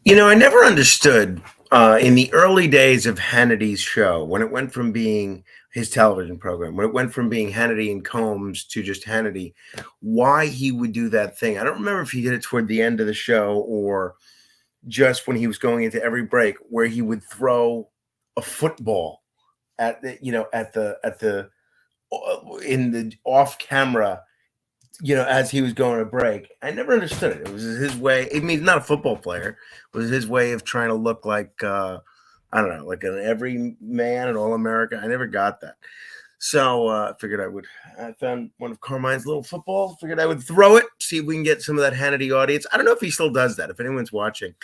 I never understood in the early days of Hannity's show, when it went from being his television program, when it went from being Hannity and Combs to just Hannity, why he would do that thing. I don't remember if he did it toward the end of the show or just when he was going into every break, where he would throw a football at the in the off camera, as he was going to break. I never understood it. It was his way. I mean, he's not a football player. It was his way of trying to look like, I don't know, like an every man, an all America. I never got that. So I figured I found one of Carmine's little footballs. Figured I would throw it, see if we can get some of that Hannity audience. I don't know if he still does that. If anyone's watching,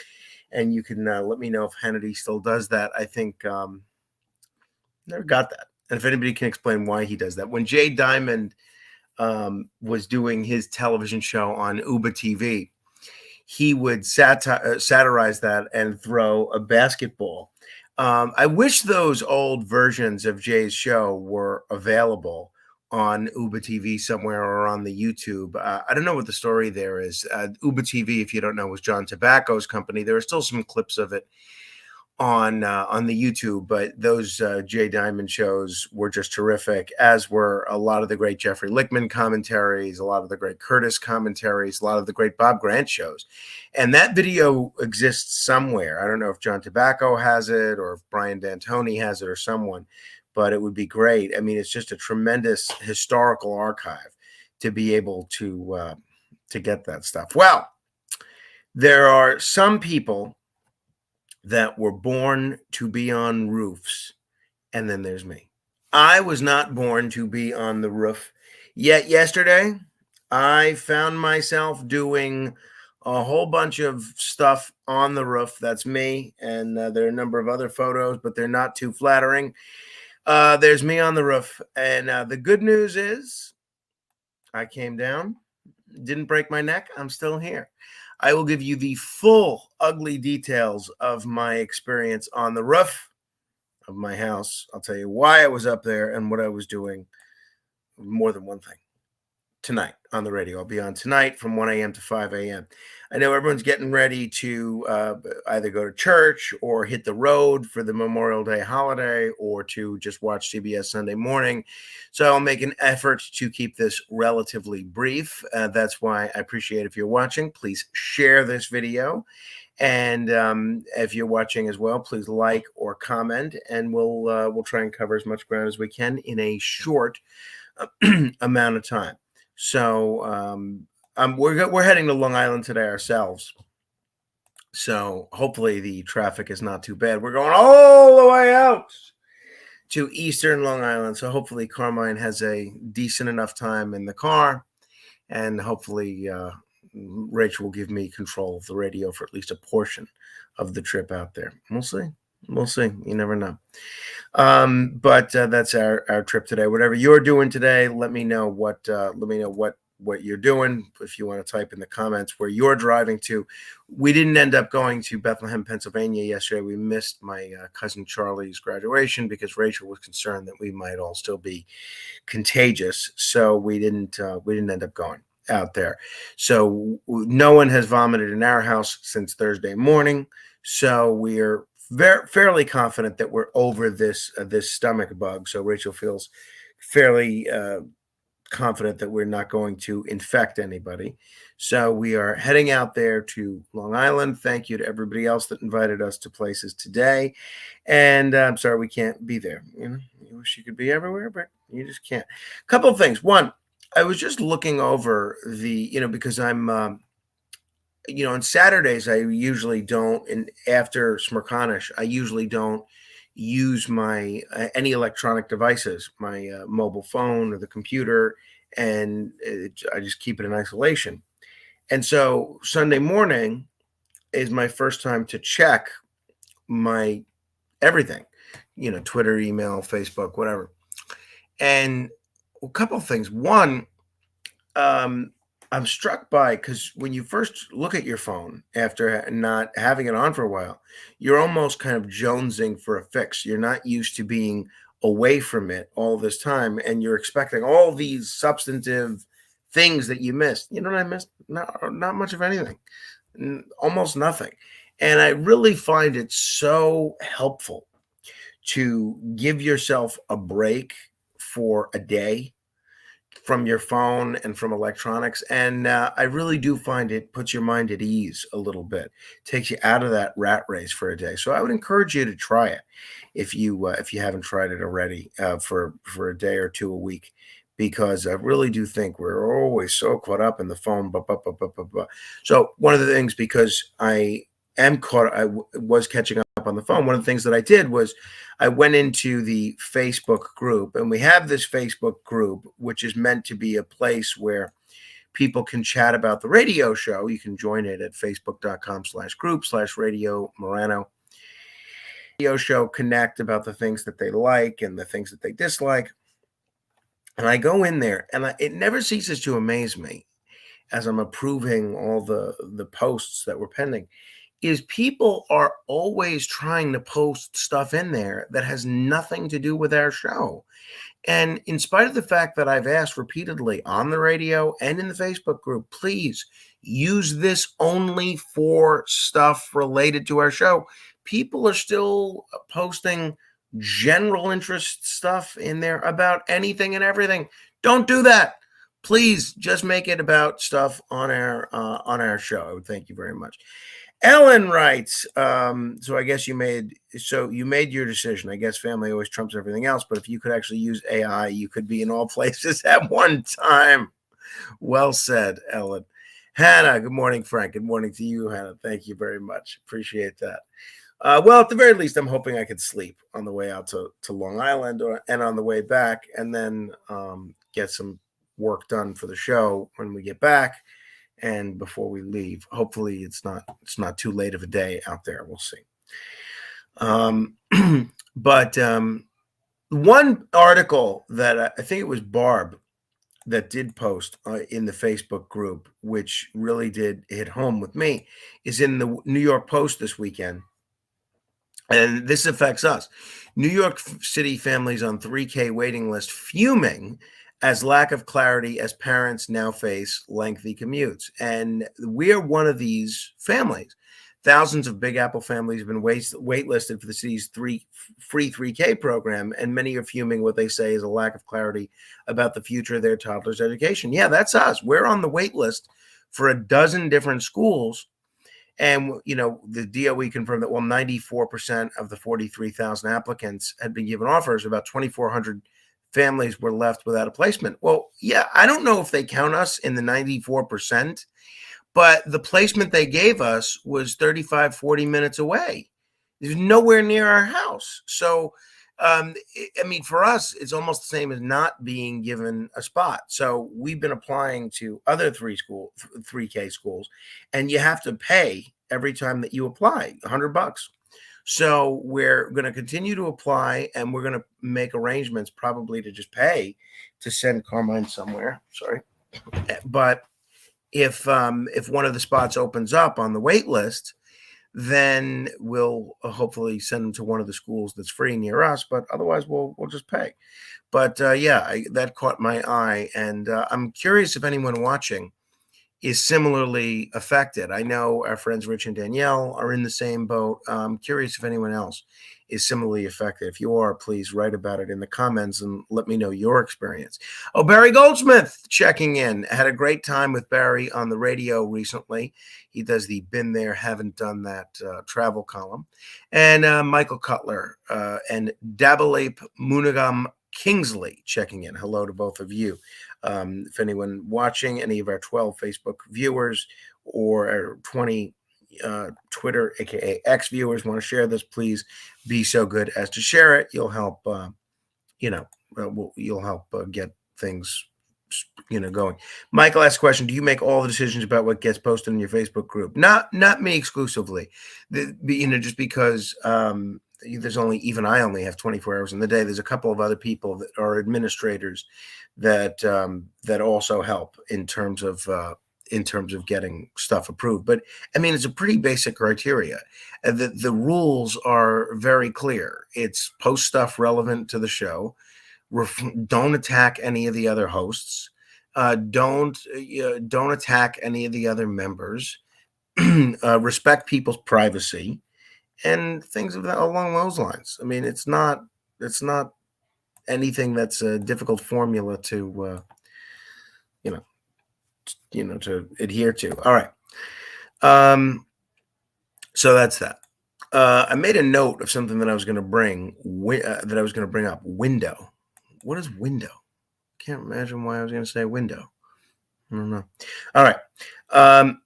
and you can let me know if Hannity still does that. I think never got that. And if anybody can explain why he does that. When Jay Diamond was doing his television show on Uba TV, he would satirize that and throw a basketball. I wish those old versions of Jay's show were available on Uba TV somewhere or on the YouTube. I don't know what the story there is. Uba TV, if you don't know, was John Tobacco's company. There are still some clips of it on the YouTube, but those Jay Diamond shows were just terrific, as were a lot of the great Jeffrey Lichtman commentaries, a lot of the great Curtis commentaries, a lot of the great Bob Grant shows. And that video exists somewhere. I don't know if John Tobacco has it or if Brian D'Antoni has it or someone, but it would be great. I mean, it's just a tremendous historical archive to be able to get that stuff. Well, there are some people that were born to be on roofs, and then there's me. I was not born to be on the roof. Yet yesterday, I found myself doing a whole bunch of stuff on the roof. That's me, and there are a number of other photos, but they're not too flattering. There's me on the roof, and the good news is I came down, didn't break my neck. I'm still here. I will give you the full ugly details of my experience on the roof of my house. I'll tell you why I was up there and what I was doing. More than one thing. Tonight on the radio. I'll be on tonight from 1 a.m. to 5 a.m. I know everyone's getting ready to either go to church or hit the road for the Memorial Day holiday or to just watch CBS Sunday Morning. So I'll make an effort to keep this relatively brief. That's why I appreciate if you're watching. Please share this video. And if you're watching as well, please like or comment, and we'll try and cover as much ground as we can in a short amount of time. So we're heading to Long Island today ourselves. So hopefully the traffic is not too bad. We're going all the way out to Eastern Long Island. So hopefully Carmine has a decent enough time in the car, and hopefully Rachel will give me control of the radio for at least a portion of the trip out there. We'll see. We'll see. You never know. But that's our trip today. Whatever you're doing today, let me know what you're doing. If you want to type in the comments where you're driving to. We didn't end up going to Bethlehem, Pennsylvania yesterday. We missed my cousin Charlie's graduation because Rachel was concerned that we might all still be contagious. So we didn't end up going out there. So no one has vomited in our house since Thursday morning. So we're fairly confident that we're over this stomach bug. So Rachel feels fairly confident that we're not going to infect anybody. So we are heading out there to Long Island. Thank you to everybody else that invited us to places today. And I'm sorry we can't be there. You wish you could be everywhere, but you just can't. A couple of things. One, I was just looking over because I'm on Saturdays, I usually don't, and after Smerconish, I usually don't use my any electronic devices, my mobile phone or the computer, and I just keep it in isolation. And so Sunday morning is my first time to check my everything, Twitter, email, Facebook, whatever. And a couple of things. One, I'm struck by, because when you first look at your phone after not having it on for a while, you're almost kind of jonesing for a fix. You're not used to being away from it all this time, and you're expecting all these substantive things that you missed. You know what I missed? Not much of anything, almost nothing. And I really find it so helpful to give yourself a break for a day from your phone and from electronics. And I really do find it puts your mind at ease a little bit, takes you out of that rat race for a day. So I would encourage you to try it if you haven't tried it already for a day or two a week, because I really do think we're always so caught up in the phone. So one of the things, because was catching up on the phone. One of the things that I did was I went into the Facebook group, and we have this Facebook group, which is meant to be a place where people can chat about the radio show. You can join it at facebook.com/group/Radio Morano. Radio show, connect about the things that they like and the things that they dislike. And I go in there, and it never ceases to amaze me as I'm approving all the posts that were pending, is people are always trying to post stuff in there that has nothing to do with our show. And in spite of the fact that I've asked repeatedly on the radio and in the Facebook group, please use this only for stuff related to our show, people are still posting general interest stuff in there about anything and everything. Don't do that. Please just make it about stuff on our show. I would thank you very much. Ellen writes, so I guess you made your decision. I guess family always trumps everything else, but if you could actually use AI, you could be in all places at one time. Well said, Ellen. Hannah, good morning, Frank. Good morning to you, Hannah. Thank you very much. Appreciate that. Well, at the very least, I'm hoping I could sleep on the way out to Long Island and on the way back, and then get some work done for the show when we get back and before we leave. Hopefully it's not too late of a day out there. We'll see. But one article that I think it was Barb that did post in the Facebook group, which really did hit home with me, is in the New York Post this weekend. And this affects us. New York City families on 3K waiting list fuming as lack of clarity as parents now face lengthy commutes. And we're one of these families. Thousands of Big Apple families have been waitlisted for the city's free 3K program, and many are fuming what they say is a lack of clarity about the future of their toddler's education. Yeah, that's us. We're on the wait list for a dozen different schools. And, the DOE confirmed that while 94% of the 43,000 applicants had been given offers, about 2,400 families were left without a placement. Well, yeah, I don't know if they count us in the 94%, but the placement they gave us was 35, 40 minutes away. There's nowhere near our house. So, for us, it's almost the same as not being given a spot. So we've been applying to other 3K schools, and you have to pay every time that you apply, $100. So we're going to continue to apply, and we're going to make arrangements probably to just pay to send Carmine somewhere. Sorry. But if one of the spots opens up on the wait list, then we'll hopefully send them to one of the schools that's free near us. But otherwise, we'll just pay. But that caught my eye, and I'm curious if anyone watching is similarly affected. I know our friends Rich and Danielle are in the same boat. I'm curious if anyone else is similarly affected. If you are, please write about it in the comments and let me know your experience. Oh, Barry Goldsmith checking in. I had a great time with Barry on the radio recently. He does the Been There, Haven't Done That travel column. And Michael Cutler and Dabalape Munagam Kingsley checking in. Hello to both of you. If anyone watching, any of our 12 Facebook viewers or our 20 Twitter, aka X viewers, want to share this, please be so good as to share it. You'll help, you'll help get things, going. Michael asked a question: do you make all the decisions about what gets posted in your Facebook group? Not me exclusively. Just because there's I only have 24 hours in the day. There's a couple of other people that are administrators that also help in terms of getting stuff approved. But it's a pretty basic criteria. The rules are very clear. It's post stuff relevant to the show. Don't attack any of the other hosts. Don't attack any of the other members. respect people's privacy, and things of that along those lines. I mean, it's not anything that's a difficult formula to you know to adhere to. All right. Um, so that's that. I made a note of something that I was going to bring up. Window. What is window? Can't imagine why I was going to say window. I don't know. All right. Um,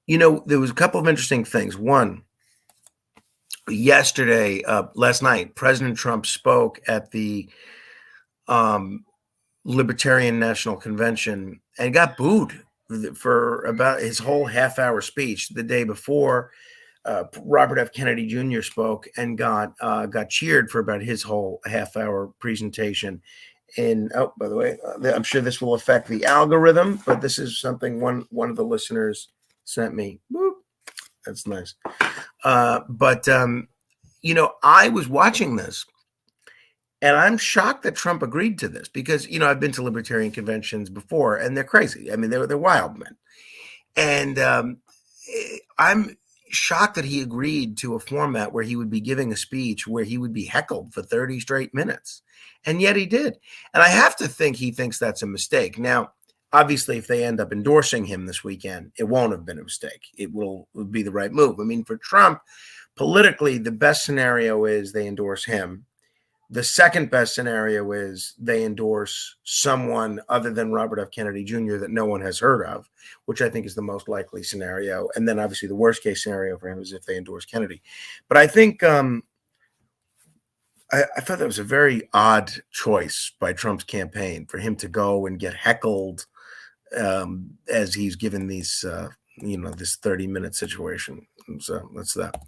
there was a couple of interesting things. One, last night, President Trump spoke at the um, Libertarian National Convention and got booed for about his whole half-hour speech. The day before, Robert F. Kennedy Jr. spoke and got cheered for about his whole half-hour presentation. And oh, by the way, I'm sure this will affect the algorithm, but this is something one of the listeners sent me. Boop. That's nice. But I was watching this, and I'm shocked that Trump agreed to this because I've been to libertarian conventions before, and they're crazy. I mean, they're wild men, and I'm shocked that he agreed to a format where he would be giving a speech where he would be heckled for 30 straight will and yet he did. And I have to think he thinks that's a mistake. Now, obviously, if they end up endorsing him this weekend, it won't have been a mistake. It will be the right move. I mean, for Trump, politically, the best scenario is they endorse him. The second best scenario is they endorse someone other than Robert F. Kennedy Jr. that no one has heard of, which I think is the most likely scenario. And then obviously the worst case scenario for him is if they endorse Kennedy. But I think I thought that was a very odd choice by Trump's campaign for him to go and get heckled as he's given these, this 30-minute situation. So that's that.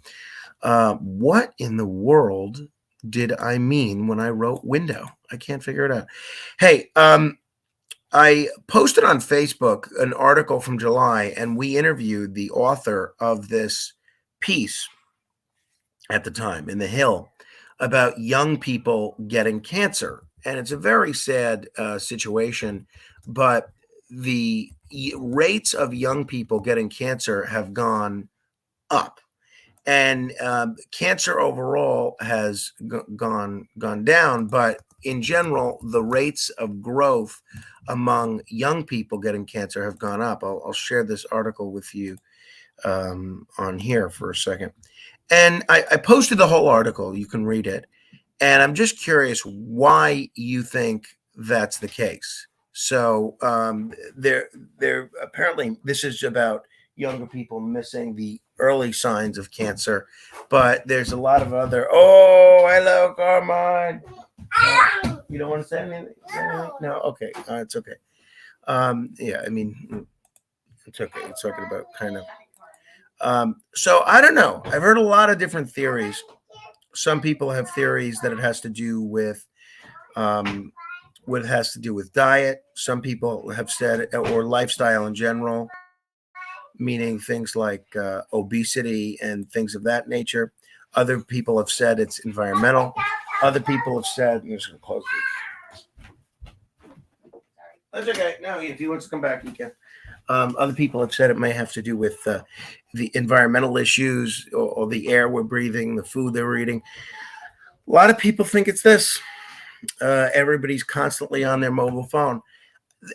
What in the world did I mean when I wrote window? I can't figure it out. Hey, I posted on Facebook an article from July, and we interviewed the author of this piece at the time in The Hill about young people getting cancer. And it's a very sad situation, but the rates of young people getting cancer have gone up. And cancer overall has gone down, but in general, the rates of growth among young people getting cancer have gone up. I'll share this article with you on here for a second. And I posted the whole article. You can read it. And I'm just curious why you think that's the case. So there apparently this is about younger people missing the early signs of cancer, but there's a lot of other. Oh, hello, Carmine. You don't want to say anything? No, okay, it's okay. Yeah, I mean, it's okay. It's talking about kind of. So I don't know. I've heard a lot of different theories. Some people have theories that it has to do with what it has to do with diet. Some people have said, or lifestyle in general, meaning things like obesity and things of that nature. Other people have said it's environmental. Other people have said, I'm just going to close this. That's okay. No, if he wants to come back, he can. Other people have said it may have to do with the environmental issues or the air we're breathing, the food they're eating. A lot of people think it's this. Everybody's constantly on their mobile phone.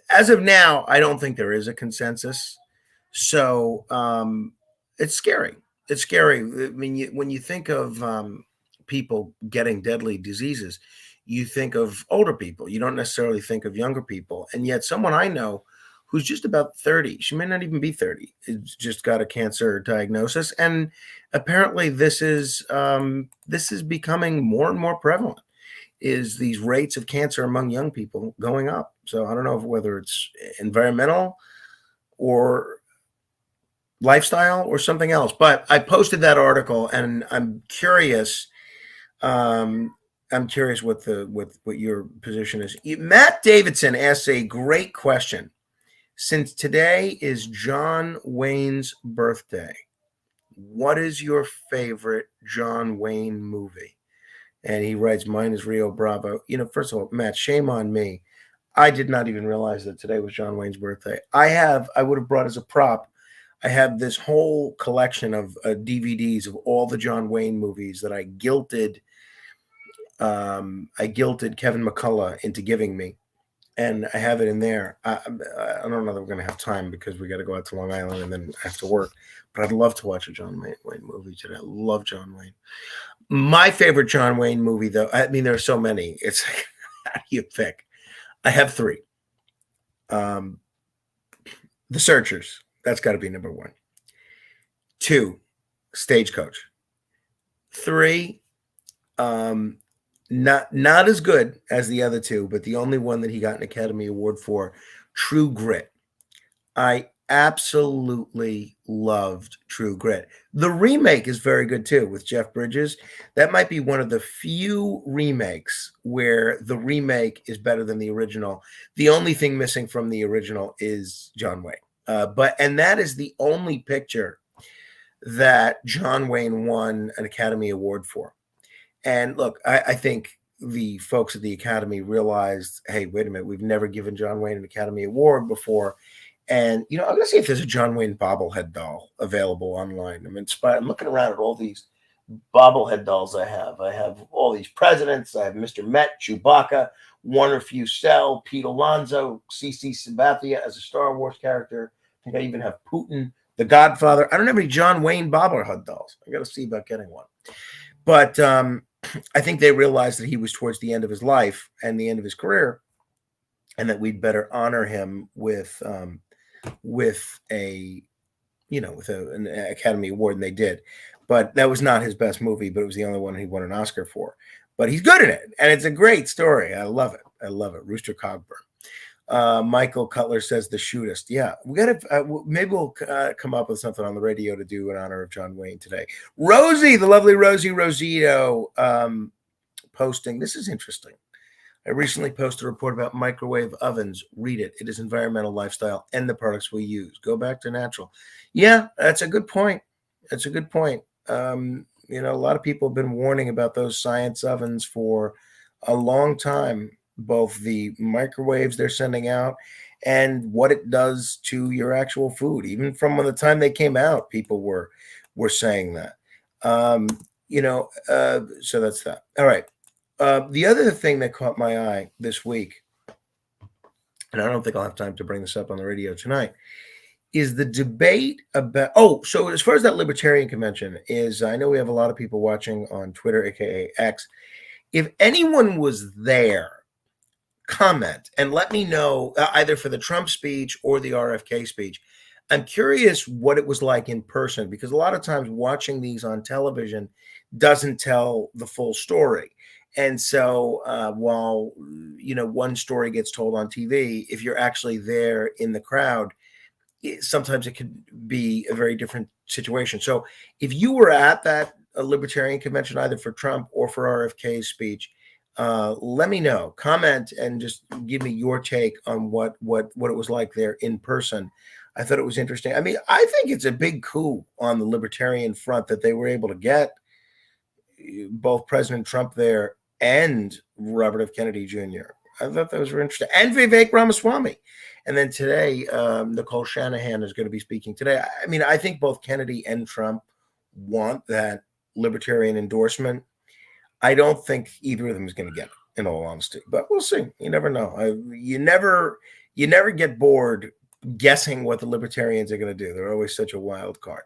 As of now, I don't think there is a consensus. So it's scary. It's scary. I mean, when you think of people getting deadly diseases, you think of older people. You don't necessarily think of younger people. And yet someone I know who's just about 30, she may not even be 30, it's just got a cancer diagnosis. And apparently this is becoming more and more prevalent, is these rates of cancer among young people going up. So I don't know whether it's environmental or lifestyle or something else, but I posted that article and I'm curious. I'm curious what your position is. Matt Davidson asks a great question. Since today is John Wayne's birthday, what is your favorite John Wayne movie? And he writes, mine is Rio Bravo. First of all, Matt, shame on me. I did not even realize that today was John Wayne's birthday. I would have brought as a prop. I have this whole collection of DVDs of all the John Wayne movies that I guilted Kevin McCullough into giving me, and I have it in there. I don't know that we're going to have time because we got to go out to Long Island and then after work. But I'd love to watch a John Wayne movie today. I love John Wayne. My favorite John Wayne movie, though, I mean, there are so many. It's like, how do you pick? I have three. The Searchers. That's got to be number one. 2, Stagecoach. 3, not as good as the other two, but the only one that he got an Academy Award for, True Grit. I absolutely loved True Grit. The remake is very good too with Jeff Bridges. That might be one of the few remakes where the remake is better than the original. The only thing missing from the original is John Wayne. And that is the only picture that John Wayne won an Academy Award for. And look, I think the folks at the Academy realized, hey, wait a minute, we've never given John Wayne an Academy Award before. And, I'm going to see if there's a John Wayne bobblehead doll available online. I'm looking around at all these bobblehead dolls I have. I have all these presidents. I have Mr. Met, Chewbacca, Warner Fussell, Pete Alonso, CC Sabathia as a Star Wars character. I think I even have Putin, the Godfather. I don't have any John Wayne bobblehead dolls. I got to see about getting one. But I think they realized that he was towards the end of his life and the end of his career, and that we'd better honor him with an Academy Award, and they did. But that was not his best movie, but it was the only one he won an Oscar for. But he's good in it, and it's a great story. I love it. Rooster Cogburn. Michael Cutler says The Shootist. Yeah, we got to maybe we'll come up with something on the radio to do in honor of John Wayne today. Rosie, the lovely Rosie Rosito, posting. This is interesting. I recently posted a report about microwave ovens. Read it. It is environmental lifestyle and the products we use. Go back to natural. Yeah, that's a good point. A lot of people have been warning about those science ovens for a long time, both the microwaves they're sending out and what it does to your actual food. Even from the time they came out, people were saying that. So that's that. All right. The other thing that caught my eye this week, and I don't think I'll have time to bring this up on the radio tonight, is the debate about, so as far as that Libertarian Convention is, I know we have a lot of people watching on Twitter, aka X. If anyone was there, comment and let me know, either for the Trump speech or the RFK speech. I'm curious what it was like in person, because a lot of times watching these on television doesn't tell the full story. And so while, one story gets told on TV, if you're actually there in the crowd, sometimes it could be a very different situation. So if you were at that Libertarian Convention, either for Trump or for RFK's speech, let me know, comment, and just give me your take on what it was like there in person. I thought it was interesting. I mean, I think it's a big coup on the Libertarian front that they were able to get both President Trump there and Robert F. Kennedy Jr. I thought that was very interesting. And Vivek Ramaswamy. And then today, Nicole Shanahan is going to be speaking today. I mean, I think both Kennedy and Trump want that Libertarian endorsement. I don't think either of them is going to get it, in all honesty. But we'll see. You never know. You never get bored guessing what the Libertarians are going to do. They're always such a wild card.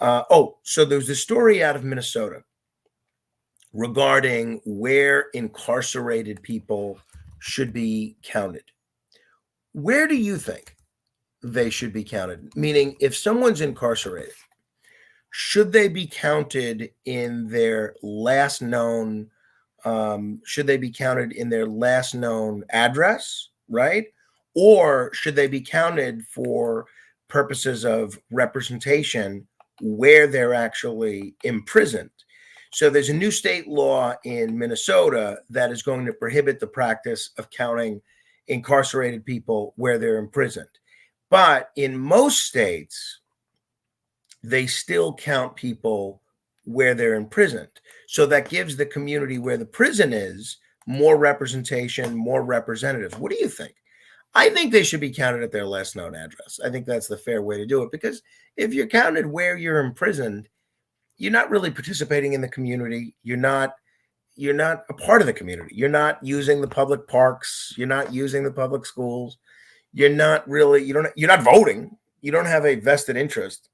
So there's this story out of Minnesota regarding where incarcerated people should be counted. Where do you think they should be counted? Meaning, if someone's incarcerated, should they be counted in their last known, address, right? Or should they be counted for purposes of representation where they're actually imprisoned? So there's a new state law in Minnesota that is going to prohibit the practice of counting incarcerated people where they're imprisoned. But in most states, they still count people where they're imprisoned. So that gives the community where the prison is more representation, more representatives. What do you think? I think they should be counted at their last known address. I think that's the fair way to do it, because if you're counted where you're imprisoned, you're not really participating in the community. You're not a part of the community. You're not using the public parks. You're not using the public schools. You're not voting. You don't have a vested interest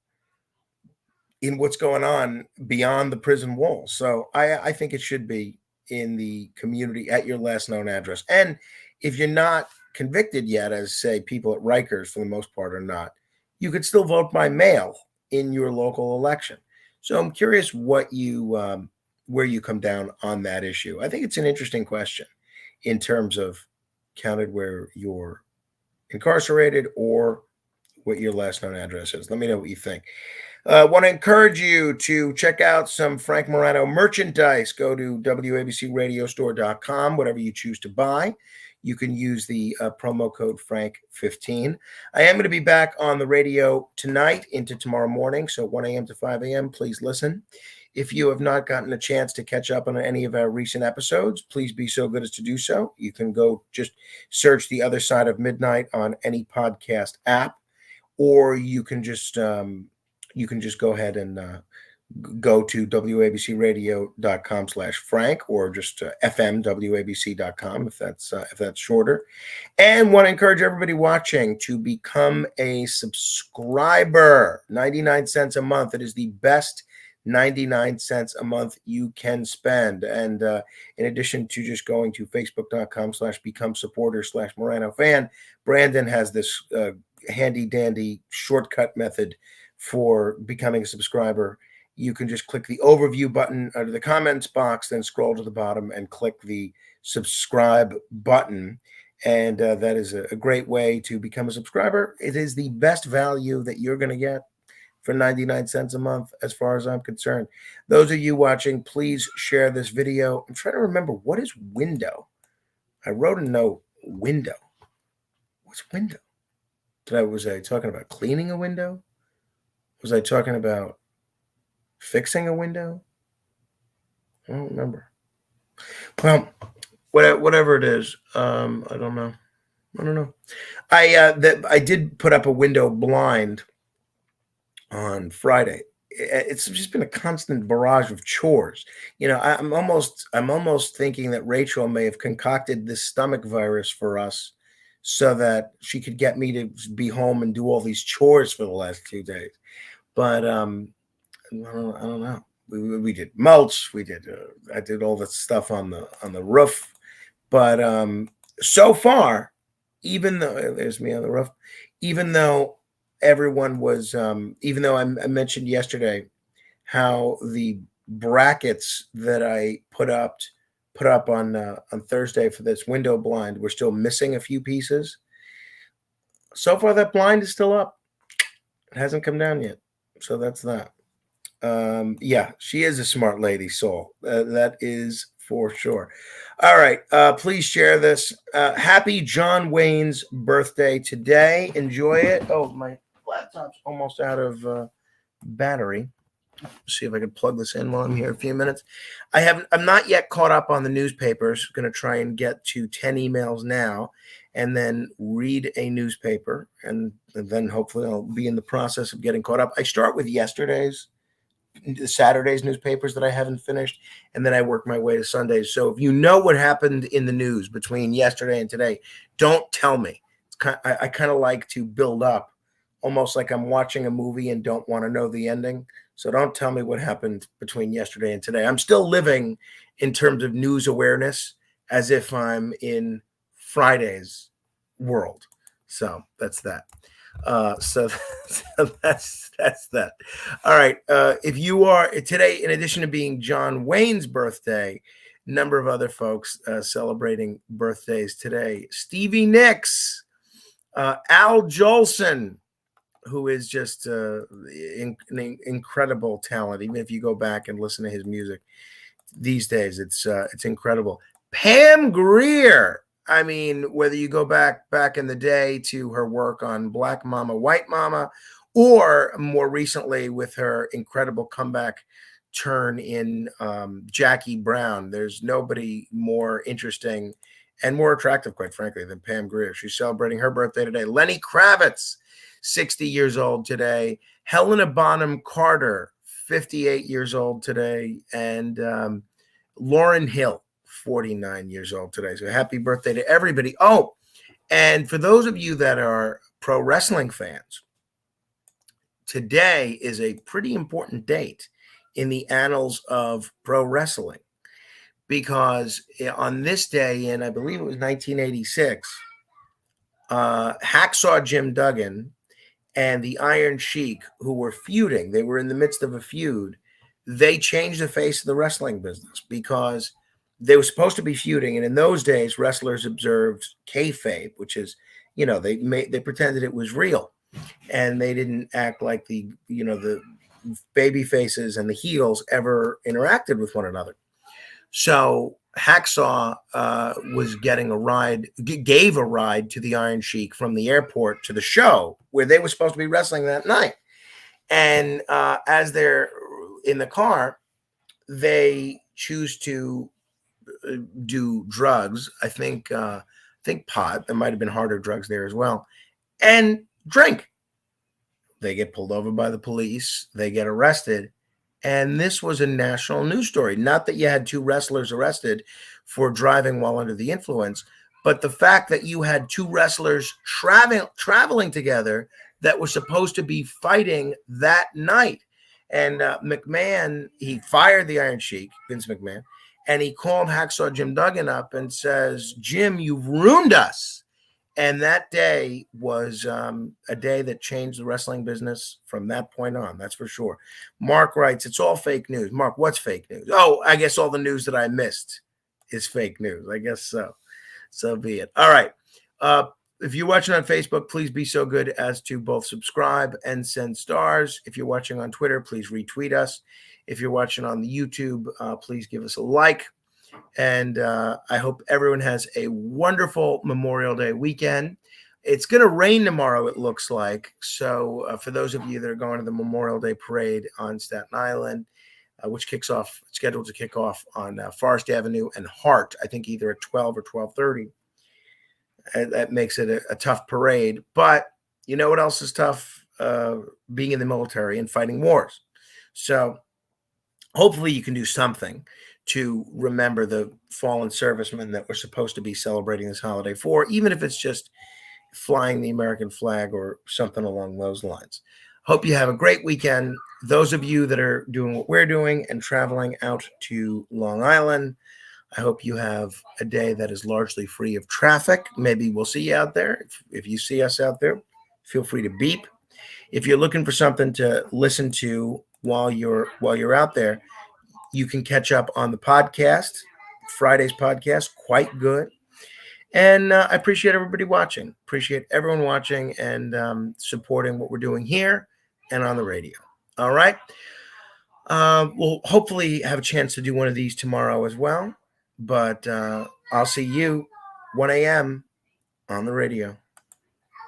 in what's going on beyond the prison walls. So I think it should be in the community at your last known address. And if you're not convicted yet, as say people at Rikers for the most part are not, you could still vote by mail in your local election. So I'm curious what you where you come down on that issue. I think it's an interesting question in terms of counted where you're incarcerated or what your last known address is. Let me know what you think. Want to encourage you to check out some Frank Morano merchandise. Go to wabcradiostore.com, whatever you choose to buy. You can use the promo code Frank15. I am going to be back on the radio tonight into tomorrow morning, so 1 a.m. to 5 a.m. Please listen. If you have not gotten a chance to catch up on any of our recent episodes, please be so good as to do so. You can go just search The Other Side of Midnight on any podcast app, or you can just go ahead and go to wabcradio.com/Frank, or just fmwabc.com if that's shorter. And want to encourage everybody watching to become a subscriber. 99 cents a month. It is the best 99 cents a month you can spend. And in addition to just going to facebook.com/become supporter/Morano fan, Brandon has this handy dandy shortcut method for becoming a subscriber. You can just click the overview button under the comments box, then scroll to the bottom and click the subscribe button. And that is a great way to become a subscriber. It is the best value that you're going to get for 99 cents a month, as far as I'm concerned. Those of you watching, please share this video. I'm trying to remember, what is window? I wrote a note, window. What's window? Was I talking about cleaning a window? Was I talking about fixing a window? I don't remember. Well, whatever it is, I don't know. I did put up a window blind on Friday. It's just been a constant barrage of chores. I'm almost thinking that Rachel may have concocted this stomach virus for us so that she could get me to be home and do all these chores for the last 2 days. But I don't know. We did mulch. I did all the stuff on the roof. But so far, even though there's me on the roof, even though everyone was, even though I mentioned yesterday how the brackets that I put up on Thursday for this window blind were still missing a few pieces. So far, that blind is still up. It hasn't come down yet. So that's that. Yeah, she is a smart lady, Saul. That is for sure. All right. Please share this. Happy John Wayne's birthday today. Enjoy it. Oh, my laptop's almost out of battery. Let's see if I can plug this in while I'm here a few minutes. I'm not yet caught up on the newspapers. Going to try and get to 10 emails now and then read a newspaper. And then hopefully I'll be in the process of getting caught up. I start with Saturday's newspapers that I haven't finished, and then I work my way to Sundays. So if you know what happened in the news between yesterday and today, don't tell me. I kind of like to build up, almost like I'm watching a movie and don't want to know the ending. So don't tell me what happened between yesterday and today. I'm still living in terms of news awareness as if I'm in Friday's world. So that's that. So that's that. All right. If you are today, in addition to being John Wayne's birthday, a number of other folks celebrating birthdays today. Stevie Nicks, Al Jolson, who is just an incredible talent. Even if you go back and listen to his music these days, it's incredible. Pam Grier. I mean, whether you go back in the day to her work on Black Mama, White Mama, or more recently with her incredible comeback turn in Jackie Brown, there's nobody more interesting and more attractive, quite frankly, than Pam Grier. She's celebrating her birthday today. Lenny Kravitz, 60 years old today. Helena Bonham Carter, 58 years old today. And Lauryn Hill, 49 years old today. So happy birthday to everybody. Oh, and for those of you that are pro wrestling fans, today is a pretty important date in the annals of pro wrestling, because on this day in, I believe it was 1986, Hacksaw Jim Duggan and the Iron Sheik, who were feuding, they were in the midst of a feud. They changed the face of the wrestling business because they were supposed to be feuding, and in those days, wrestlers observed kayfabe, which is, they pretended it was real, and they didn't act like the baby faces and the heels ever interacted with one another. So Hacksaw was getting a ride, gave a ride to the Iron Sheik from the airport to the show where they were supposed to be wrestling that night. And as they're in the car, they choose to do drugs. I think pot. There might have been harder drugs there as well, and drink. They get pulled over by the police. They get arrested. And this was a national news story. Not that you had two wrestlers arrested for driving while under the influence, but the fact that you had two wrestlers traveling together that were supposed to be fighting that night. And McMahon, he fired the Iron Sheik, Vince McMahon, and he called Hacksaw Jim Duggan up and says, "Jim, you've ruined us." And that day was a day that changed the wrestling business from that point on. That's for sure. Mark writes, "It's all fake news." Mark, what's fake news? Oh, I guess all the news that I missed is fake news. I guess so. So be it. All right. If you're watching on Facebook, please be so good as to both subscribe and send stars. If you're watching on Twitter, please retweet us. If you're watching on the YouTube, please give us a like. And I hope everyone has a wonderful Memorial Day weekend. It's going to rain tomorrow, it looks like. So for those of you that are going to the Memorial Day parade on Staten Island, which scheduled to kick off on Forest Avenue and Hart, I think either at 12 or 12:30. That makes it a tough parade. But you know what else is tough? Being in the military and fighting wars. So hopefully you can do something to remember the fallen servicemen that we're supposed to be celebrating this holiday for, even if it's just flying the American flag or something along those lines. Hope you have a great weekend. Those of you that are doing what we're doing and traveling out to Long Island, I hope you have a day that is largely free of traffic. Maybe we'll see you out there. If you see us out there, feel free to beep. If you're looking for something to listen to while you're out there, you can catch up on the podcast. Friday's podcast, quite good. And I appreciate everybody watching. Appreciate everyone watching and supporting what we're doing here and on the radio. All right. We'll hopefully have a chance to do one of these tomorrow as well. But I'll see you 1 a.m. on the radio.